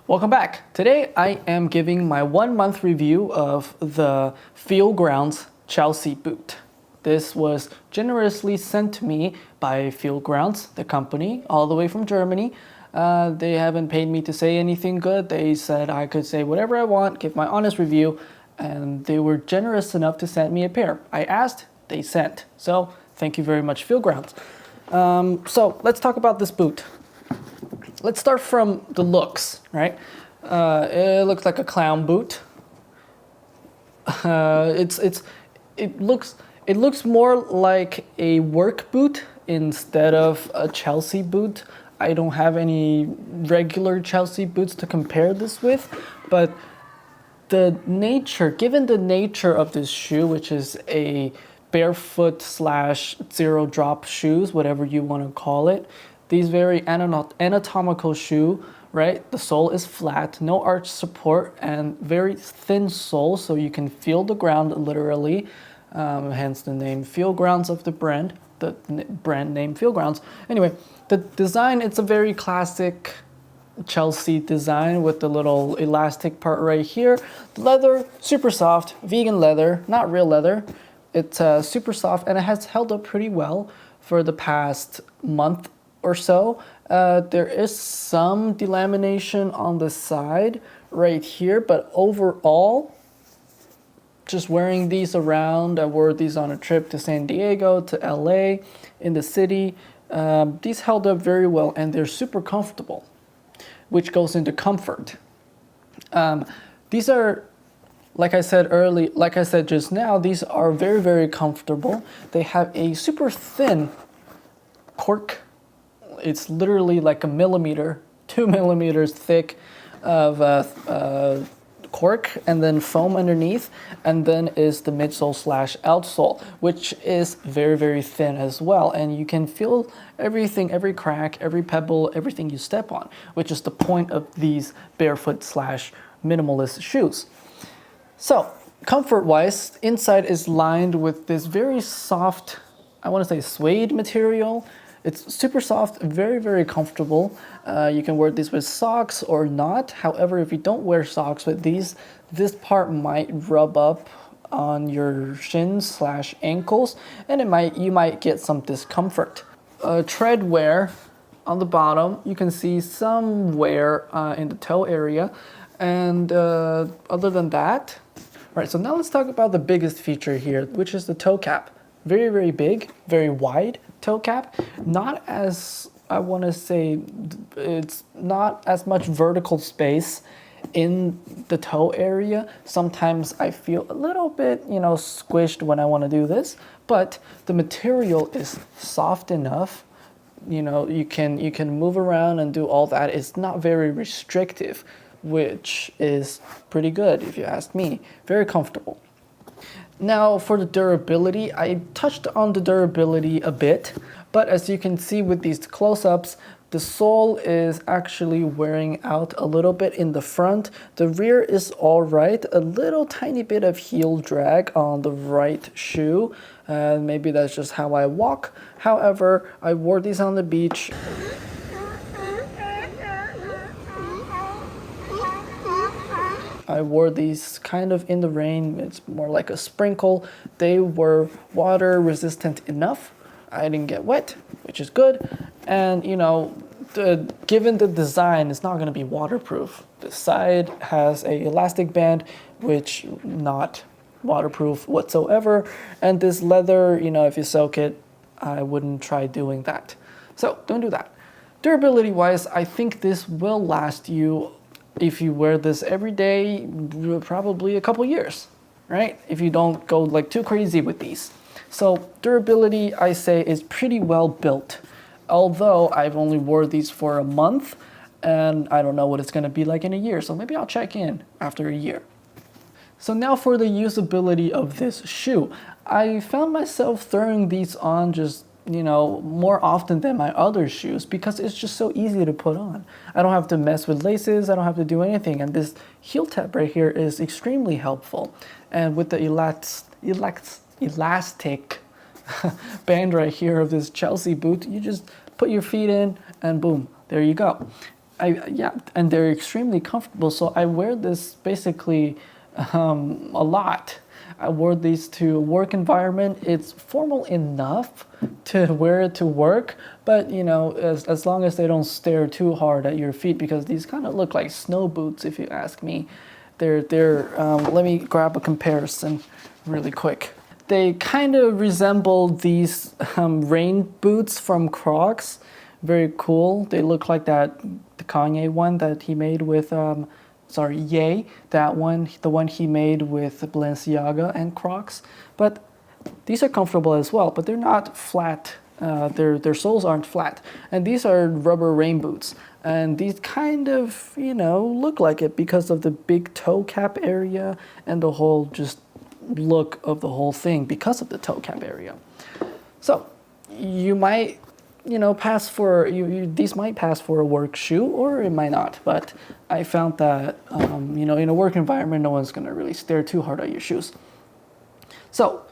Welcome back. Today I am giving my 1 month review of the Feelgrounds Chelsea boot. This was generously sent to me by Feelgrounds, the company, all the way from Germany. They haven't paid me to say anything good. They said I could say whatever I want, give my honest review, and they were generous enough to send me a pair. I asked, they sent. So thank you very much, Feelgrounds. So let's talk about this boot. Let's start from the looks, right? It looks like a clown boot. It looks more like a work boot instead of a Chelsea boot. I don't have any regular Chelsea boots to compare this with, but given the nature of this shoe, which is a barefoot / zero drop shoes, whatever you want to call it, these very anatomical shoe, right? The sole is flat, no arch support, and very thin sole, so you can feel the ground literally. Hence the name Feelgrounds of the brand name Feelgrounds. Anyway, the design, it's a very classic Chelsea design with the little elastic part right here. The leather, super soft, vegan leather, not real leather. It's super soft, and it has held up pretty well for the past month or so. There is some delamination on the side right here, but overall, just wearing these around, I wore these on a trip to San Diego, to LA, in the city. These held up very well, and they're super comfortable, which goes into comfort. These are, like I said just now, these are very, very comfortable. They have a super thin cork. It's literally like a millimeter, 2 millimeters thick of cork, and then foam underneath, and then is the midsole / outsole, which is very, very thin as well, and you can feel everything, every crack, every pebble, everything you step on, which is the point of these barefoot / minimalist shoes. So comfort wise, inside is lined with this very soft, I want to say suede material. It's super soft, very, very comfortable. You can wear these with socks or not. However, if you don't wear socks with these, this part might rub up on your shins / ankles, and you might get some discomfort. Tread wear on the bottom, you can see some wear in the toe area, and other than that, all right, so now let's talk about the biggest feature here, which is the toe cap. Very, very big, very wide toe cap. Not as, I want to say, it's not as much vertical space in the toe area. Sometimes I feel a little bit, squished when I want to do this, but the material is soft enough. You can move around and do all that. It's not very restrictive, which is pretty good if you ask me. Very comfortable. Now for the durability, I touched on the durability a bit, but as you can see with these close-ups, the sole is actually wearing out a little bit in the front. The rear is all right, a little tiny bit of heel drag on the right shoe. Maybe that's just how I walk. However, I wore these on the beach. I wore these kind of in the rain. It's more like a sprinkle. They were water resistant enough. I didn't get wet, which is good. And given the design, it's not going to be waterproof. The side has a elastic band, which not waterproof whatsoever. And this leather, if you soak it, I wouldn't try doing that. So don't do that. Durability wise, I think this will last you, if you wear this every day, probably a couple years, right? If you don't go too crazy with these. So durability, I say, is pretty well built. Although I've only wore these for a month, and I don't know what it's gonna be like in a year, so maybe I'll check in after a year. So now for the usability of this shoe. I found myself throwing these on just more often than my other shoes because it's just so easy to put on. I don't have to mess with laces, I don't have to do anything, and this heel tab right here is extremely helpful. And with the elastic band right here of this Chelsea boot, you just put your feet in and boom, there you go. Yeah, and they're extremely comfortable. So I wear this basically a lot. I wore these to a work environment. It's formal enough to wear it to work, but you know, as long as they don't stare too hard at your feet, because these kind of look like snow boots, if you ask me. Let me grab a comparison really quick. They kind of resemble these rain boots from Crocs. Very cool. They look like the Kanye one that he made with Ye, that one, the one he made with Balenciaga and Crocs. But these are comfortable as well, but they're not flat. Their soles aren't flat. And these are rubber rain boots. And these kind of, you know, look like it because of the big toe cap area and the whole just look of the whole thing because of the toe cap area. So you might, you know, these might pass for a work shoe, or it might not. But I found that, you know, in a work environment, no one's going to really stare too hard at your shoes. So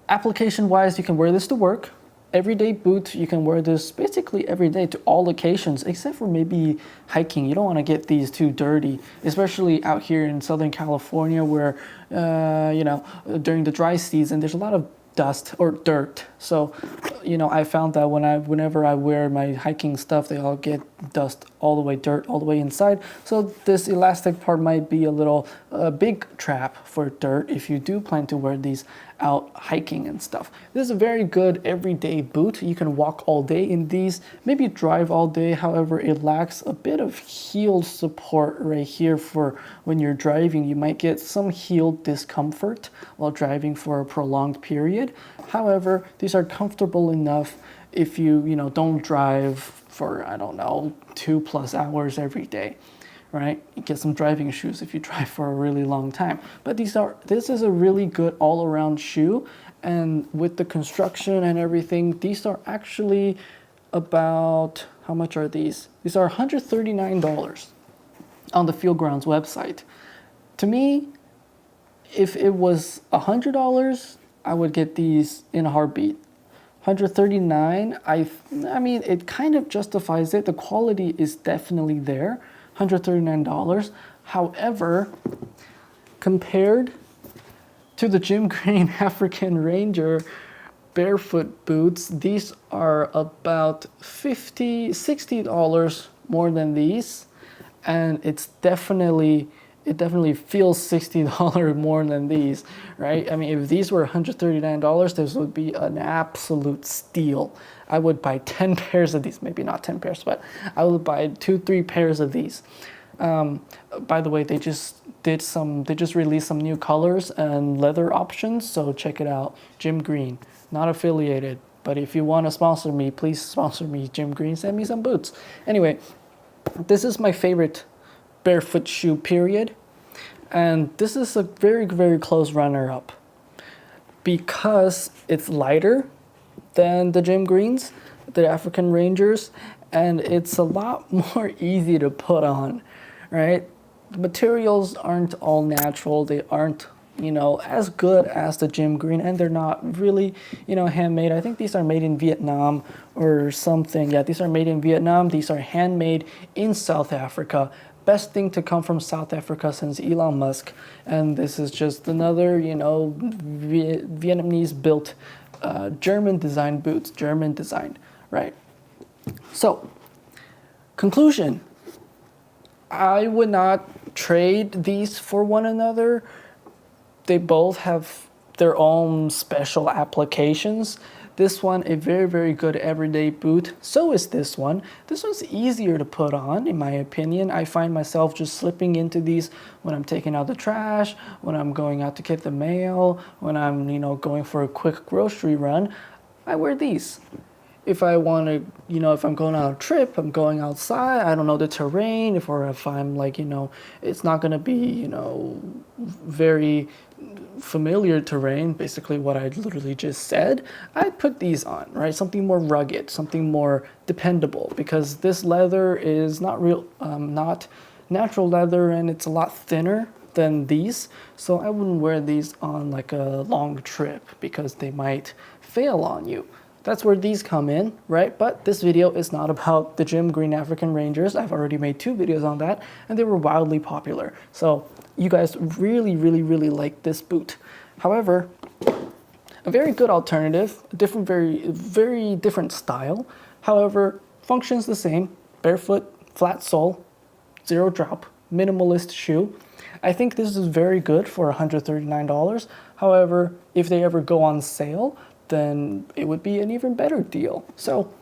application-wise, you can wear this to work. Everyday boot, you can wear this basically every day to all occasions, except for maybe hiking. You don't want to get these too dirty, especially out here in Southern California where, you know, during the dry season, there's a lot of dust or dirt. So, you know, I found that whenever I wear my hiking stuff, they all get dirt all the way inside. So this elastic part might be a little big trap for dirt if you do plan to wear these out hiking and stuff. This is a very good everyday boot. You can walk all day in these, maybe drive all day. However, it lacks a bit of heel support right here for when you're driving. You might get some heel discomfort while driving for a prolonged period. However, these are comfortable enough if you don't drive for, I don't know, 2+ hours every day. Right? You get some driving shoes if you drive for a really long time. But this is a really good all-around shoe, and with the construction and everything, these are actually about, how much are these? These are $139 on the Feelgrounds website. To me, if it was $100, I would get these in a heartbeat. $139, I mean, it kind of justifies it. The quality is definitely there. $139. However, compared to the Jim Green African Ranger Barefoot boots, these are about $60 more than these, and it definitely feels $60 more than these, right? I mean, if these were $139, this would be an absolute steal. I would buy 10 pairs of these, maybe not 10 pairs, but I would buy 2-3 pairs of these. By the way, they just released some new colors and leather options, so check it out. Jim Green, not affiliated, but if you want to sponsor me, please sponsor me, Jim Green, send me some boots. Anyway, this is my favorite barefoot shoe, period. And this is a very, very close runner-up because it's lighter than the Jim Greens, the African Rangers, and it's a lot more easy to put on, right? The materials aren't all natural. They aren't, as good as the Jim Green, and they're not really, handmade. I think these are made in Vietnam or something. Yeah, these are made in Vietnam. These are handmade in South Africa. Best thing to come from South Africa since Elon Musk. And this is just another, Vietnamese-built German design boots, German designed, right? So, conclusion, I would not trade these for one another. They both have their own special applications. This one, a very, very good everyday boot. So is this one. This one's easier to put on, in my opinion. I find myself just slipping into these when I'm taking out the trash, when I'm going out to get the mail, when I'm, going for a quick grocery run. I wear these. If I want to, if I'm going on a trip, I'm going outside, I don't know the terrain, if I'm like, it's not going to be, very familiar terrain, basically what I literally just said, I'd put these on, right? Something more rugged, something more dependable, because this leather is not natural leather, and it's a lot thinner than these. So I wouldn't wear these on like a long trip because they might fail on you. That's where these come in, right? But this video is not about the gym green African Rangers. I've already made 2 videos on that, and they were wildly popular. So you guys really, really, really like this boot. However, a very good alternative, a different, very different style. However, functions the same. Barefoot, flat sole, 0 drop, minimalist shoe. I think this is very good for $139. However, if they ever go on sale, then it would be an even better deal. So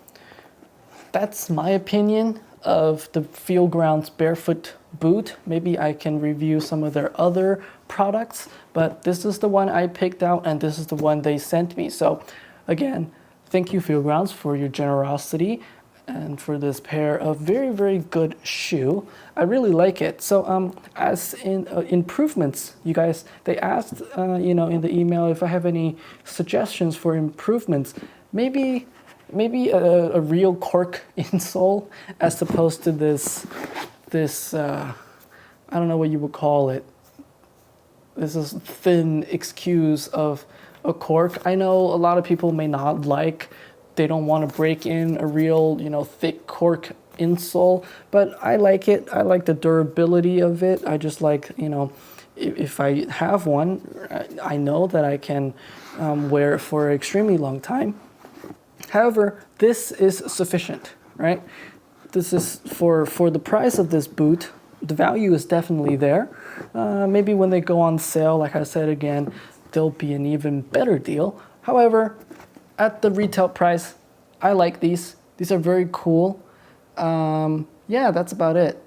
that's my opinion of the Feelgrounds Barefoot boot. Maybe I can review some of their other products, but this is the one I picked out and this is the one they sent me. So again, thank you Feelgrounds for your generosity and for this pair of very, very good shoe. I really like it. So as in improvements, you guys, they asked, you know, in the email if I have any suggestions for improvements. Maybe a real cork insole as opposed to this I don't know what you would call it. This is thin excuse of a cork. I know a lot of people may not like, they don't want to break in a real, you know, thick cork insole, but I like it. I like the durability of it. I just like, you know, if I have one, I know that I can wear it for an extremely long time. However, this is sufficient, right? This is for the price of this boot. The value is definitely there. Maybe when they go on sale, like I said again, there'll be an even better deal. However, at the retail price, I like these. These are very cool. Yeah, that's about it.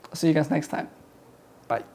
I'll see you guys next time.